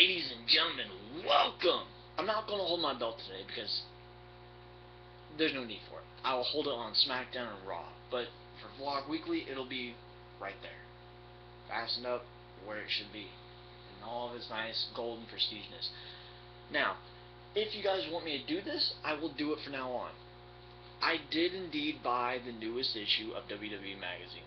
Ladies and gentlemen, welcome! I'm not going to hold my belt today because there's no need for it. I will hold it on SmackDown and RAW, but for Vlog Weekly, it'll be right there. Fastened up where it should be, in all of its nice golden prestigeness. Now, if you guys want me to do this, I will do it from now on. I did indeed buy the newest issue of WWE Magazine.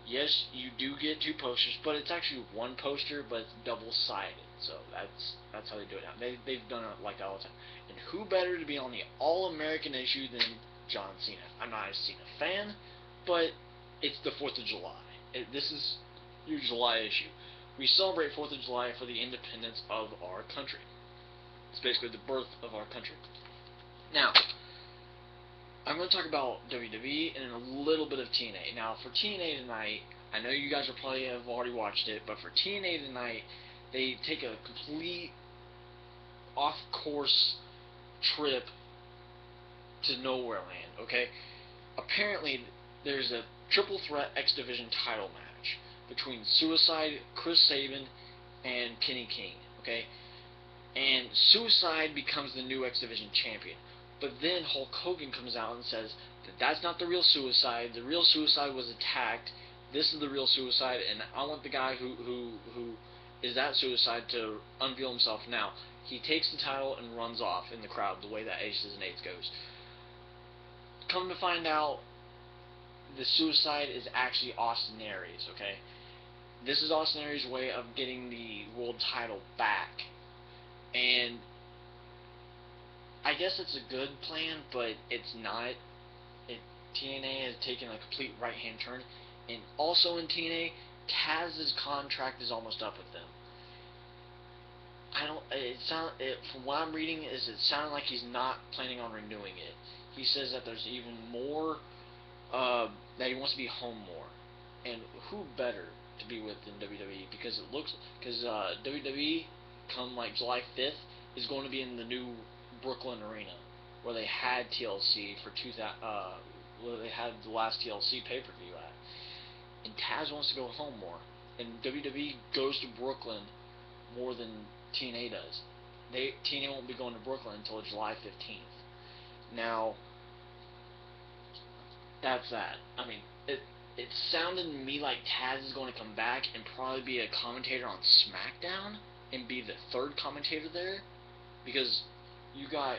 Yes, you do get 2 posters, but it's actually 1 poster, but it's double-sided. So that's how they do it now. They've done it like that all the time. And who better to be on the All-American issue than John Cena? I'm not a Cena fan, but it's the 4th of July. This is your July issue. We celebrate 4th of July for the independence of our country. It's basically the birth of our country. Now, I'm going to talk about WWE and a little bit of TNA. Now, for TNA tonight, I know you guys will probably have already watched it, but for TNA tonight, they take a complete off-course trip to nowhere land, okay? Apparently, there's a triple threat X Division title match between Suicide, Chris Sabin, and Kenny King, okay? And Suicide becomes the new X Division champion. But then Hulk Hogan comes out and says that that's not the real Suicide. The real Suicide was attacked. This is the real Suicide, and I want the guy who is that Suicide to unveil himself now. He takes the title and runs off in the crowd, the way that Aces and Eights goes. Come to find out, the Suicide is actually Austin Aries, okay? This is Austin Aries' way of getting the world title back. And I guess it's a good plan, but it's not. TNA has taken a complete right-hand turn. And also in TNA, Taz's contract is almost up with them. From what I'm reading, it sounded like he's not planning on renewing it. He says that there's even more, that he wants to be home more. And who better to be with than WWE? Because WWE, come like July 5th, is going to be in the new Brooklyn Arena, where they had TLC for where they had the last TLC pay-per-view at. And Taz wants to go home more, and WWE goes to Brooklyn more than TNA does. TNA won't be going to Brooklyn until July 15th. Now, that's that. I mean, it sounded to me like Taz is going to come back and probably be a commentator on SmackDown and be the 3rd commentator there, because you got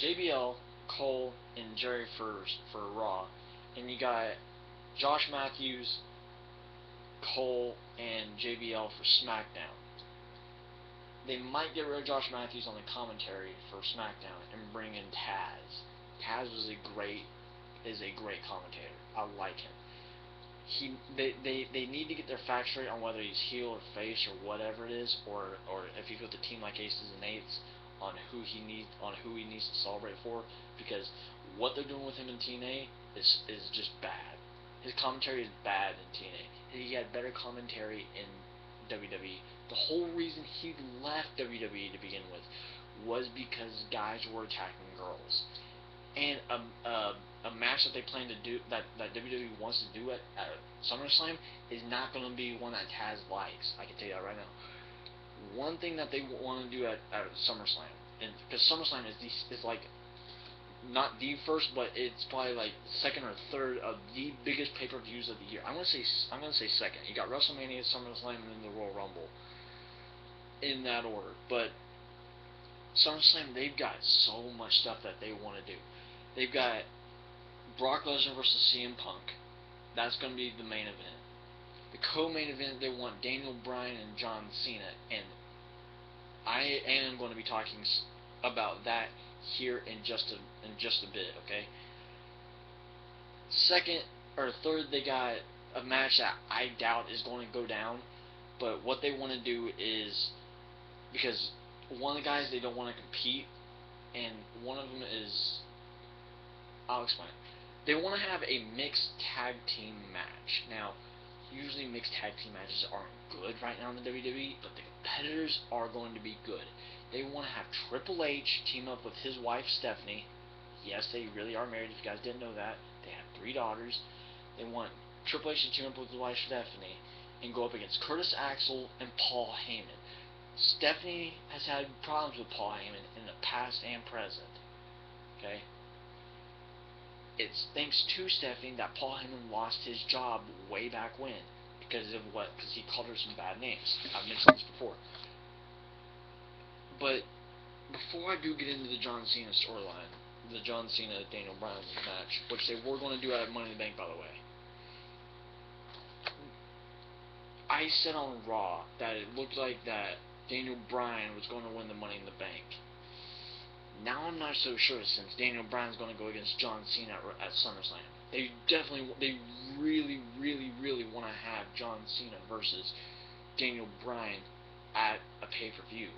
JBL, Cole, and Jerry for Raw, and you got Josh Matthews, Cole, and JBL for SmackDown. They might get rid of Josh Matthews on the commentary for SmackDown and bring in Taz. Taz is a great commentator. I like him. They need to get their facts straight on whether he's heel or face or whatever it is, or if he's with a team like Aces and Eights, on who he needs to celebrate for, because what they're doing with him in TNA is just bad. His commentary is bad in TNA. He had better commentary in WWE. The whole reason he left WWE to begin with was because guys were attacking girls. And a match that they plan to do, that WWE wants to do at SummerSlam, is not going to be one that Taz likes. I can tell you that right now. One thing that they want to do at SummerSlam, and because SummerSlam is like not the first, but it's probably like 2nd or 3rd of the biggest pay-per-views of the year. I'm gonna say 2nd. You got WrestleMania, SummerSlam, and then the Royal Rumble in that order. But SummerSlam, they've got so much stuff that they want to do. They've got Brock Lesnar versus CM Punk. That's going to be the main event. The co-main event, they want Daniel Bryan and John Cena, and I am going to be talking about that here in just a bit, okay? 2nd or 3rd, they got a match that I doubt is going to go down, but what they want to do is, because one of the guys, they don't want to compete, and one of them is, I'll explain. They want to have a mixed tag team match. Now, usually mixed tag team matches aren't good right now in the WWE, but the competitors are going to be good. They want to have Triple H team up with his wife Stephanie. Yes, they really are married, if you guys didn't know that. They have 3 daughters. They want Triple H to team up with his wife Stephanie and go up against Curtis Axel and Paul Heyman. Stephanie has had problems with Paul Heyman in the past and present. Okay? It's thanks to Stephanie that Paul Heyman lost his job way back when. Because of what? Because he called her some bad names. I've mentioned this before. But before I do get into the John Cena storyline, the John Cena Daniel Bryan match, which they were going to do at Money in the Bank, by the way, I said on Raw that it looked like that Daniel Bryan was going to win the Money in the Bank. Now I'm not so sure, since Daniel Bryan's going to go against John Cena at SummerSlam. They really want to have John Cena versus Daniel Bryan at a pay-per-view.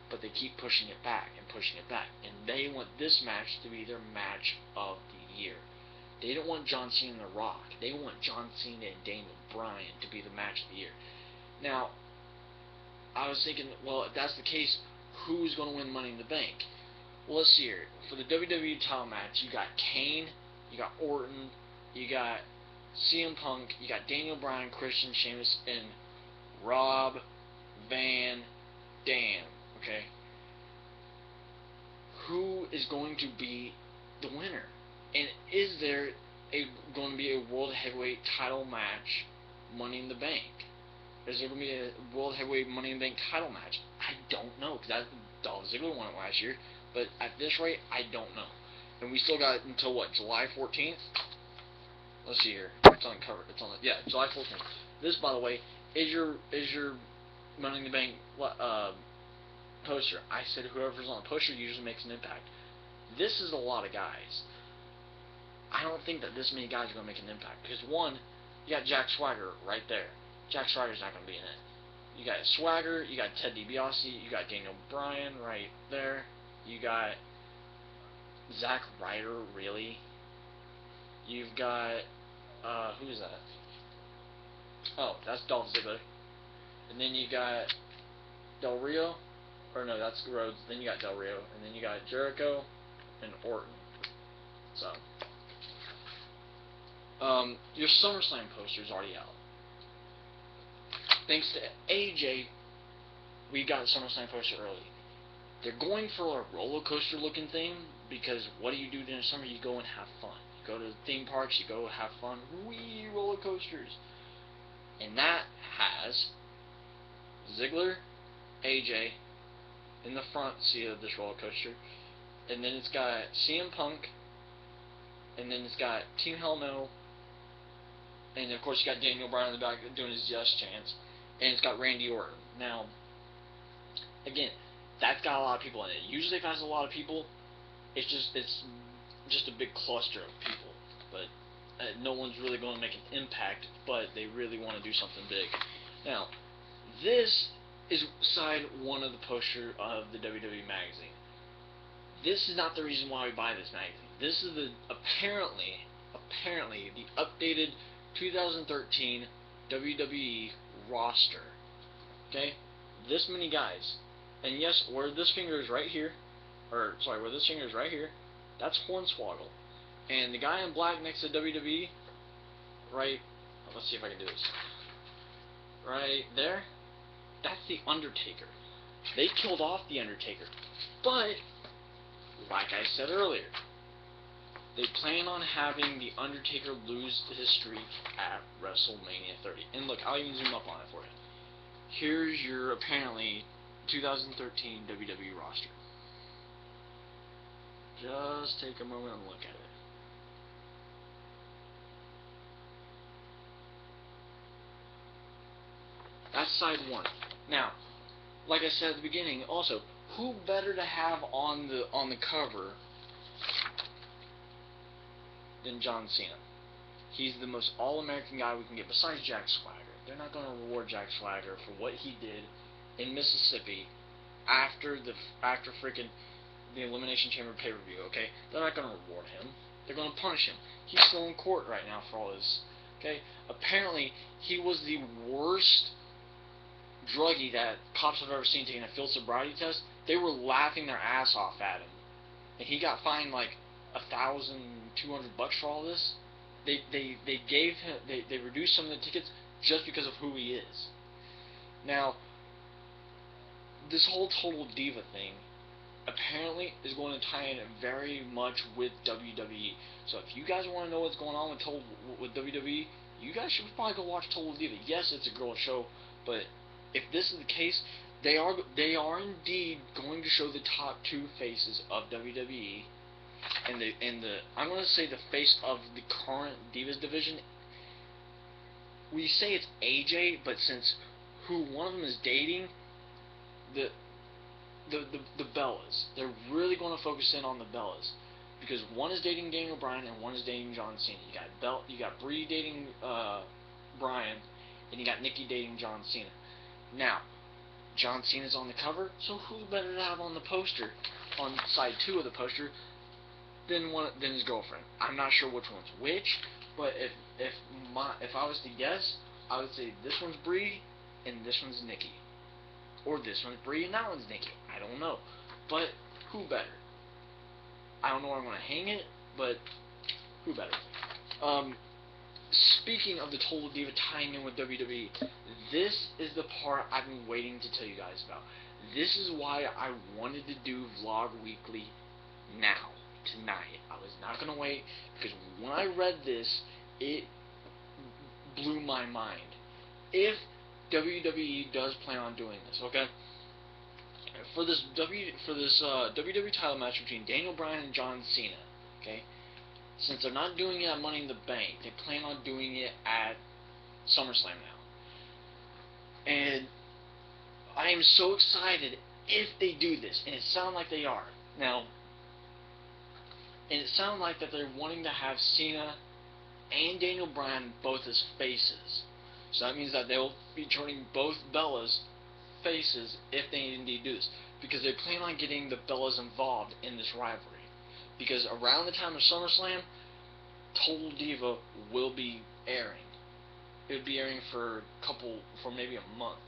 But they keep pushing it back and pushing it back. And they want this match to be their match of the year. They don't want John Cena and The Rock. They want John Cena and Daniel Bryan to be the match of the year. Now, I was thinking, well, if that's the case, who's going to win Money in the Bank? Well, let's see here. For the WWE title match, you got Kane, you got Orton, you got CM Punk, you got Daniel Bryan, Christian, Sheamus, and Rob Van Dam. Okay? Who is going to be the winner? And is there going to be a World Heavyweight title match, Money in the Bank? Is there going to be a World Heavyweight Money in the Bank title match? I don't know, because Dolph Ziggler won it last year. But at this rate, I don't know. And we still got until what, July 14th? Let's see here. It's on the cover. It's on the, yeah, July 14th. This, by the way, is your Money in the Bank poster. I said whoever's on the poster usually makes an impact. This is a lot of guys. I don't think that this many guys are going to make an impact. Because one, you got Jack Swagger right there. Jack Swagger's not going to be in it. You got Swagger, you got Ted DiBiase, you got Daniel Bryan right there. You got Zack Ryder, really. You've got, who is that? Oh, that's Dolph Ziggler. And then you got Del Rio. Or no, that's Rhodes. Then you got Del Rio. And then you got Jericho and Orton. So, your SummerSlam poster is already out. Thanks to AJ, we got a SummerSlam poster early. They're going for a roller coaster looking thing, because what do you do during the summer? You go and have fun. You go to the theme parks, you go have fun. Wee roller coasters. And that has Ziggler, AJ in the front seat of this roller coaster. And then it's got CM Punk. And then it's got Team Hell No. And of course you got Daniel Bryan in the back doing his yes chants. And it's got Randy Orton. Now, again, that's got a lot of people in it. Usually if it has a lot of people, it's just a big cluster of people. But no one's really going to make an impact, but they really want to do something big. Now, this is side one of the poster of the WWE magazine. This is not the reason why we buy this magazine. This is the apparently the updated 2013 WWE roster. Okay? This many guys. And yes, where this finger is right here, where this finger is right here, that's Hornswoggle. And the guy in black next to WWE, right, let's see if I can do this, right there, that's the Undertaker. They killed off the Undertaker. But, like I said earlier, they plan on having the Undertaker lose his streak at WrestleMania 30. And look, I'll even zoom up on it for you. Here's your, apparently, 2013 WWE roster. Just take a moment and look at it. That's side one. Now, like I said at the beginning, also, who better to have on the cover than John Cena? He's the most all-American guy we can get, besides Jack Swagger. They're not going to reward Jack Swagger for what he did in Mississippi after freaking the Elimination Chamber pay-per-view, okay? They're not going to reward him. They're going to punish him. He's still in court right now for all this, okay? Apparently, he was the worst druggie that cops have ever seen taking a field sobriety test. They were laughing their ass off at him. And he got fined like $1,200 for all this. They gave him, they reduced some of the tickets just because of who he is. Now, this whole Total Diva thing apparently is going to tie in very much with WWE. So if you guys want to know what's going on with WWE, you guys should probably go watch Total Diva. Yes, it's a girl show, but if this is the case, they are indeed going to show the top 2 faces of WWE, and the I'm going to say the face of the current Divas division. We say it's AJ, but since who one of them is dating, the Bellas, they're really going to focus in on the Bellas, because one is dating Daniel Bryan and one is dating John Cena. You got Brie dating Bryan, and you got Nikki dating John Cena. Now, John Cena's on the cover, so who better to have on the poster, on side 2 of the poster, than his girlfriend? I'm not sure which one's which, but if I was to guess, I would say this one's Brie and this one's Nikki, or this one's Brie and that one's Nikki. I don't know, but who better? I don't know where I'm gonna hang it, but who better? Speaking of the Total Diva tying in with WWE, this is the part I've been waiting to tell you guys about. This is why I wanted to do Vlog Weekly now, tonight. I was not going to wait, because when I read this, it blew my mind. If WWE does plan on doing this, okay? For this WWE title match between Daniel Bryan and John Cena, okay? Since they're not doing it at Money in the Bank, they plan on doing it at SummerSlam now. And I am so excited if they do this, and it sounds like they are. Now, and it sounds like that they're wanting to have Cena and Daniel Bryan both as faces. So that means that they'll be turning both Bellas faces if they indeed do this, because they plan on getting the Bellas involved in this rivalry. Because around the time of SummerSlam, Total Diva will be airing. It would be airing for maybe a month,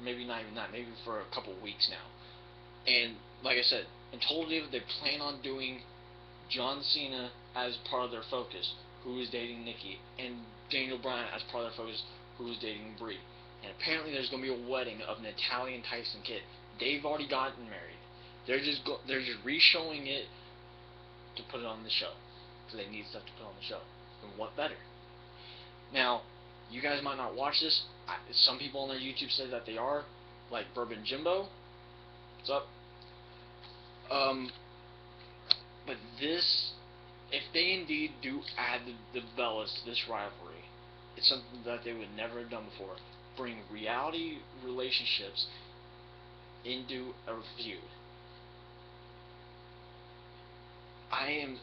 maybe not even that, maybe for a couple weeks now. And like I said, in Total Diva, they plan on doing John Cena as part of their focus, who is dating Nikki, and Daniel Bryan as part of their focus, who is dating Brie. And apparently there's going to be a wedding of Natalya and Tyson Kidd. They've already gotten married. They're just re-showing it to put it on the show, because they need stuff to put on the show. And what better? Now, you guys might not watch this. Some people on their YouTube say that they are, like Bourbon Jimbo. What's up? But this, if they indeed do add the Bellas to this rivalry, it's something that they would never have done before. Bring reality relationships into a feud. I am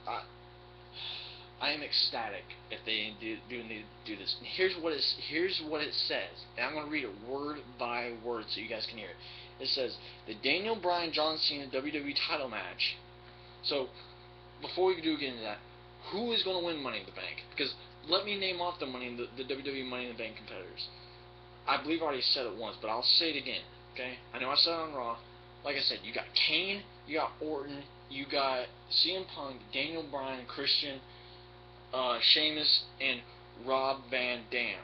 ecstatic if they do this. And here's what it says, and I'm going to read it word by word so you guys can hear it. It says, the Daniel Bryan John Cena WWE title match. So before we do get into that, who is going to win Money in the Bank? Because let me name off the WWE Money in the Bank competitors. I believe I already said it once, but I'll say it again. Okay? I know I said it on Raw. Like I said, you got Kane, you got Orton, you got CM Punk, Daniel Bryan, Christian, Sheamus, and Rob Van Dam.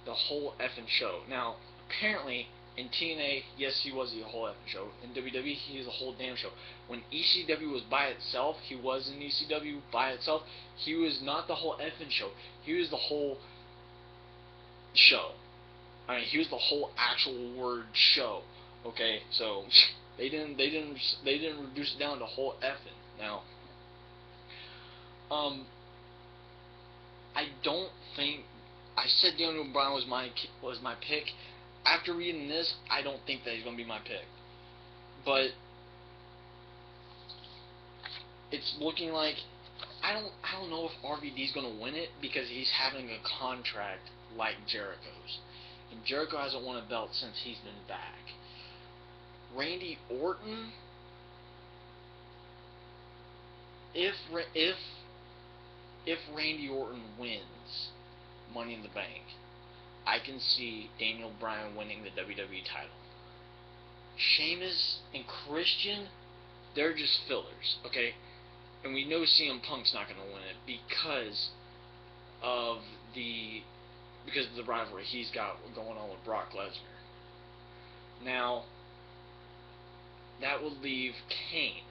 The whole effing show. Now, apparently, in TNA, yes, he was the whole effing show. In WWE, he was the whole damn show. When ECW was by itself, he was in ECW by itself. He was not the whole effing show. He was the whole show. I mean, he was the whole actual word show. Okay, so they didn't reduce it down to whole effing. Now, I don't think I said Daniel Bryan was my pick. After reading this, I don't think that he's gonna be my pick. But it's looking like I don't know if RVD's gonna win it, because he's having a contract like Jericho's, and Jericho hasn't won a belt since he's been back. Randy Orton, if Randy Orton wins Money in the Bank, I can see Daniel Bryan winning the WWE title. Sheamus and Christian, they're just fillers, okay? And we know CM Punk's not going to win it because of the rivalry he's got going on with Brock Lesnar. Now, that would leave Kane.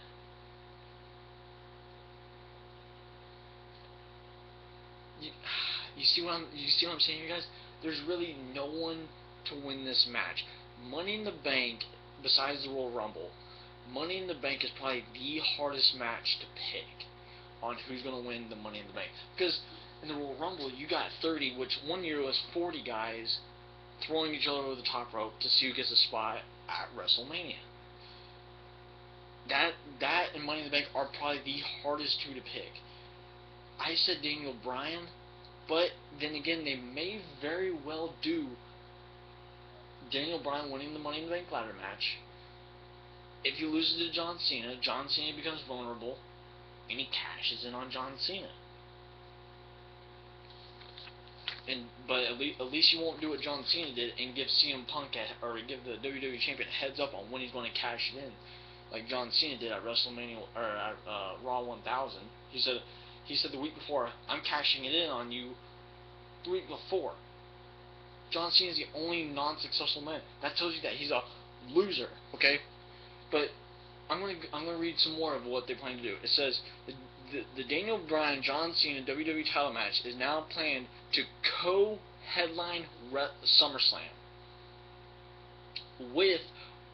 You see what I'm saying here, guys? There's really no one to win this match. Money in the Bank, besides the Royal Rumble, Money in the Bank is probably the hardest match to pick on who's going to win the Money in the Bank. Because in the Royal Rumble, you got 30, which one year was 40 guys throwing each other over the top rope to see who gets a spot at WrestleMania. That and Money in the Bank are probably the hardest two to pick. I said Daniel Bryan, but then again, they may very well do Daniel Bryan winning the Money in the Bank ladder match. If he loses to John Cena becomes vulnerable, and he cashes in on John Cena. But at least you won't do what John Cena did and give CM Punk or give the WWE Champion a heads up on when he's going to cash it in, like John Cena did at WrestleMania or at Raw 1000. He said the week before, I'm cashing it in on you. The week before, John Cena is the only non-successful man. That tells you that he's a loser. Okay, but I'm gonna read some more of what they plan to do. It says the Daniel Bryan John Cena WWE title match is now planned to co-headline SummerSlam with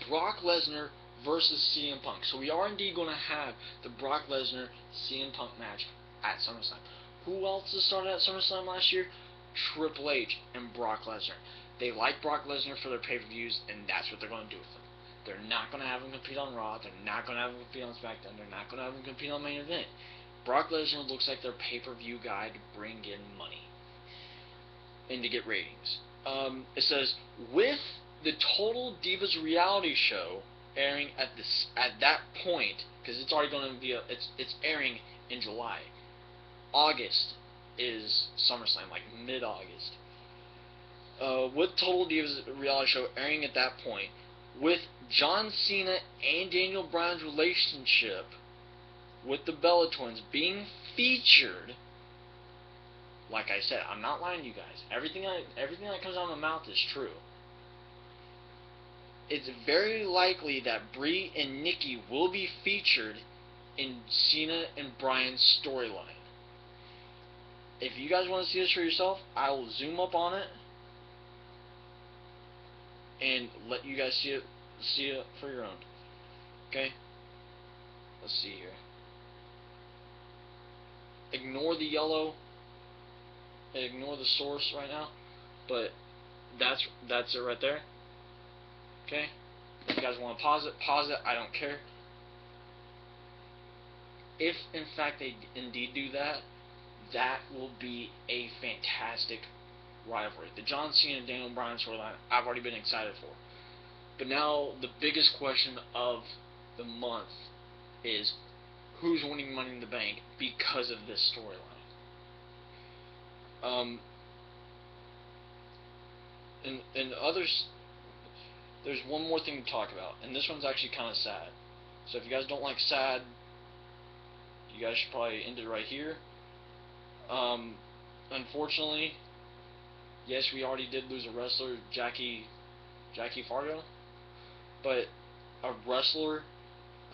Brock Lesnar versus CM Punk. So we are indeed going to have the Brock Lesnar CM Punk match at SummerSlam. Who else has started at SummerSlam last year? Triple H and Brock Lesnar. They like Brock Lesnar for their pay-per-views, and that's what they're going to do with him. They're not going to have him compete on Raw. They're not going to have him compete on SmackDown. They're not going to have him compete on Main Event. Brock Lesnar looks like their pay-per-view guy to bring in money and to get ratings. It says, with the Total Divas reality show airing at that point, because it's already going to be it's airing in July. August is SummerSlam, like mid-August. With Total Divas reality show airing at that point, with John Cena and Daniel Bryan's relationship with the Bella Twins being featured, like I said, I'm not lying to you guys. Everything that comes out of my mouth is true. It's very likely that Brie and Nikki will be featured in Cena and Bryan's storyline. If you guys want to see this for yourself, I will zoom up on it and let you guys see it for your own. Okay? Let's see here. Ignore the yellow. Ignore the source right now. But that's it right there. Okay? If you guys want to pause it, I don't care. If in fact they indeed do that, that will be a fantastic rivalry. The John Cena and Daniel Bryan storyline, I've already been excited for. But now the biggest question of the month is who's winning Money in the Bank because of this storyline. And others, there's one more thing to talk about, and this one's actually kind of sad. So if you guys don't like sad, you guys should probably end it right here. Unfortunately, yes, we already did lose a wrestler, Jackie Fargo, but a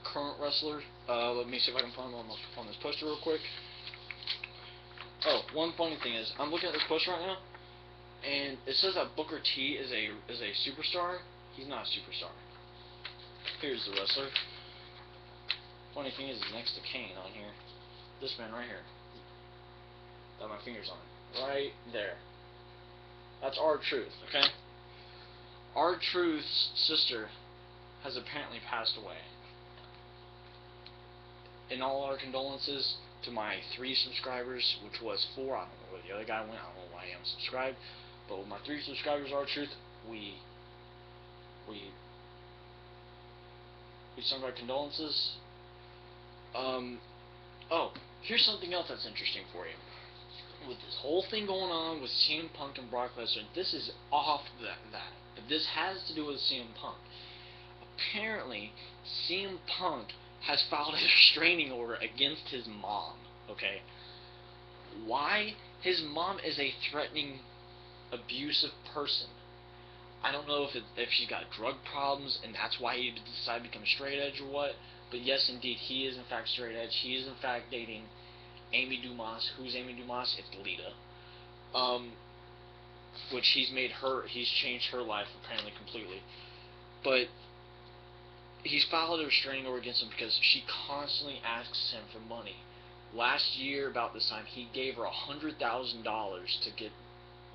current wrestler, let me see if I can find him on this poster real quick. Oh, one funny thing is, I'm looking at this poster right now, and it says that Booker T is a superstar. He's not a superstar. Here's the wrestler. Funny thing is, he's next to Kane on here. This man right here. That my finger's on. Right there. That's R-Truth, okay? R-Truth's sister has apparently passed away. In all our condolences to my 3 subscribers, which was 4. I don't know where the other guy went. I don't know why he unsubscribed. But with my 3 subscribers, R-Truth, we send our condolences. Oh, here's something else that's interesting for you. With this whole thing going on with CM Punk and Brock Lesnar, this is off that. But this has to do with CM Punk. Apparently, CM Punk has filed a restraining order against his mom. Okay? Why? His mom is a threatening, abusive person. I don't know if she's got drug problems and that's why he decided to become straight edge or what. But yes, indeed, he is in fact straight edge. He is in fact dating Amy Dumas. Who's Amy Dumas? It's Lita. Which he's changed her life apparently completely. But he's filed a restraining order against him because she constantly asks him for money. Last year, about this time, he gave her $100,000 to get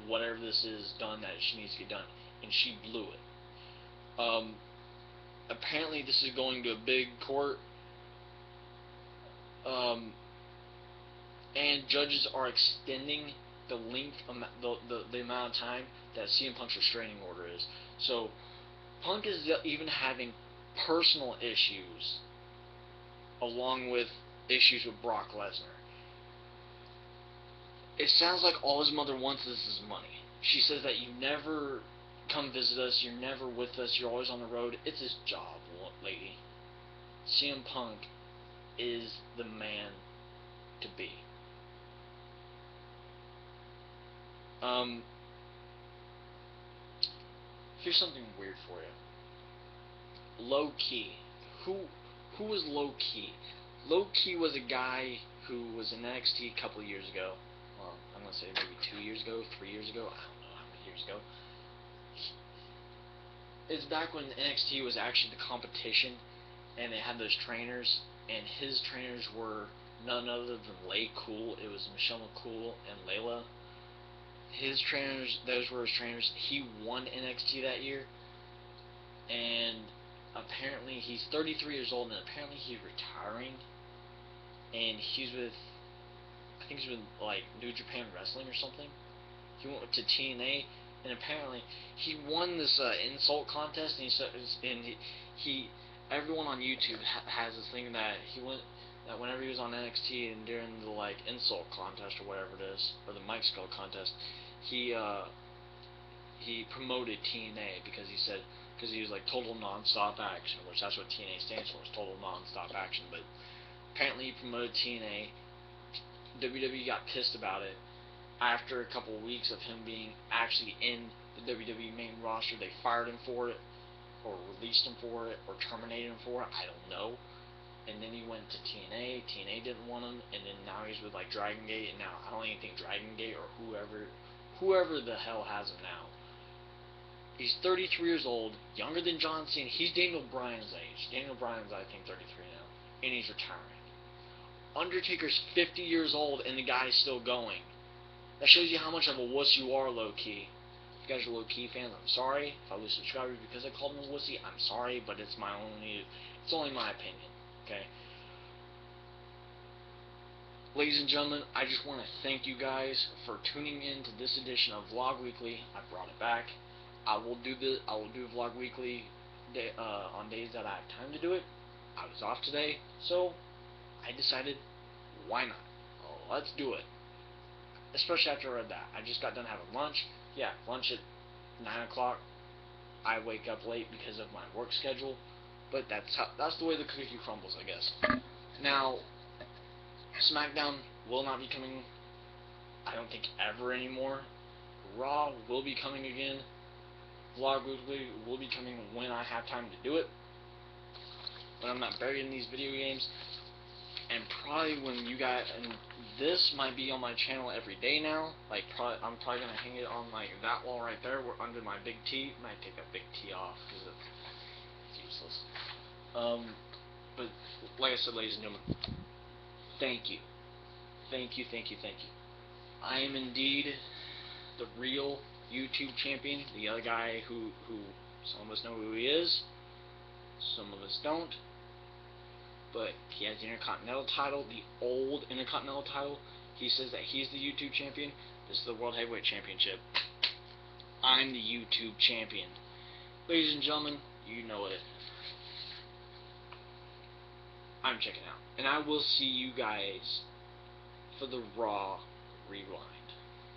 whatever this is done that she needs to get done, and she blew it. Apparently, this is going to a big court, and judges are extending the length, the amount of time that CM Punk's restraining order is. So, Punk is even having personal issues, along with issues with Brock Lesnar. It sounds like all his mother wants is money. She says that you never come visit us, you're never with us, you're always on the road. It's his job, lady. CM Punk is the man to be. Here's something weird for you. Low Key. Who was Low Key? Low Key was a guy who was in NXT a couple of years ago. Well, I'm gonna say maybe 2 years ago, 3 years ago. I don't know how many years ago. It's back when NXT was actually the competition, and they had those trainers, and his trainers were none other than Lay Cool. It was Michelle McCool and Layla. His trainers, those were his trainers. He won NXT that year, and apparently he's 33 years old, and apparently he's retiring, and he's with, I think he's with like New Japan Wrestling or something. He went to TNA, and apparently he won this insult contest, and he everyone on YouTube has this thing that whenever he was on NXT and during the like insult contest or whatever it is, or the mic skill contest, he promoted TNA because he was like total non-stop action, which that's what TNA stands for, is total non-stop action. But apparently he promoted TNA. WWE got pissed about it. After a couple of weeks of him being actually in the WWE main roster, they fired him for it, or released him for it, or terminated him for it. I don't know. And then he went to TNA. TNA didn't want him, and then now he's with like Dragon Gate, and now I don't even think Dragon Gate or whoever the hell has him now. He's 33 years old, younger than John Cena. He's Daniel Bryan's age. Daniel Bryan's, I think, 33 now, and he's retiring. Undertaker's 50 years old, and the guy's still going. That shows you how much of a wuss you are, Low Key. If you guys are Low Key fans, I'm sorry. If I lose subscribers because I called him a wussy, I'm sorry, but it's only my opinion. Okay. Ladies and gentlemen, I just want to thank you guys for tuning in to this edition of Vlog Weekly. I brought it back. I will do Vlog Weekly on days that I have time to do it. I was off today, so I decided, why not? Oh, let's do it. Especially after I read that. I just got done having lunch. Yeah, lunch at 9 o'clock. I wake up late because of my work schedule, but that's the way the cookie crumbles, I guess. Now, SmackDown will not be coming, I don't think, ever anymore. Raw will be coming again. Vlog Weekly will be coming when I have time to do it, when I'm not buried in these video games. And probably when you guys, and this might be on my channel every day now. Like, I'm probably gonna hang it on like that wall right there, under my big T. Might take that big T off because it's useless. But like I said, ladies and gentlemen, thank you, thank you, thank you, thank you. I am indeed the real YouTube champion. The other guy who some of us know who he is, some of us don't. But he has the Intercontinental title, the old Intercontinental title. He says that he's the YouTube champion. This is the World Heavyweight Championship. I'm the YouTube champion. Ladies and gentlemen, you know it. I'm checking out. And I will see you guys for the Raw Rewind.